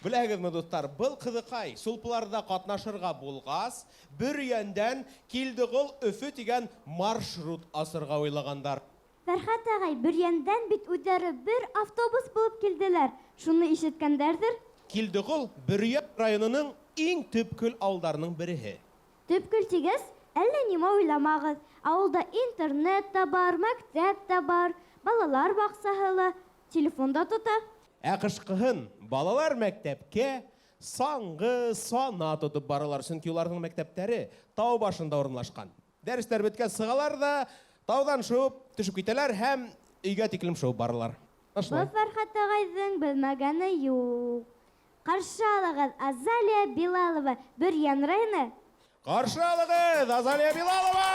Біләгізме, достар, бұл қыдықай сұлпыларда қатнашырға болғас, бір янден келдіғыл өфі деген маршрут асырға ойлағандар. Фәрхат ағай, бір янден бит өдері бір автобус болып келділер. Шуны ишеткәндәрдер? Келдіғыл Бүрияк районының ең төпкіл ауылдарының бірі. Төпкіл тигез, әлі неме ойламағыз. Ауылда интернет та бар, мәктәп та бар, балалар бақсахылы, телефонда тұта. Әқішқығын балалар мәктәпке саңғы, сана тұтып баралар, сүнкі олардың мәктәптері тау башында орынлашқан. Дәрістер біткен сығалар да таудан шуып, түшіп кетелер, һәм үйге текілім шуып баралар. Бұл Фәрхат ағайдың білмәгәне юқ. Қаршы алығыз Азалия Билалова, Бүриян районы. Қаршы алығыз Азалия Билалова!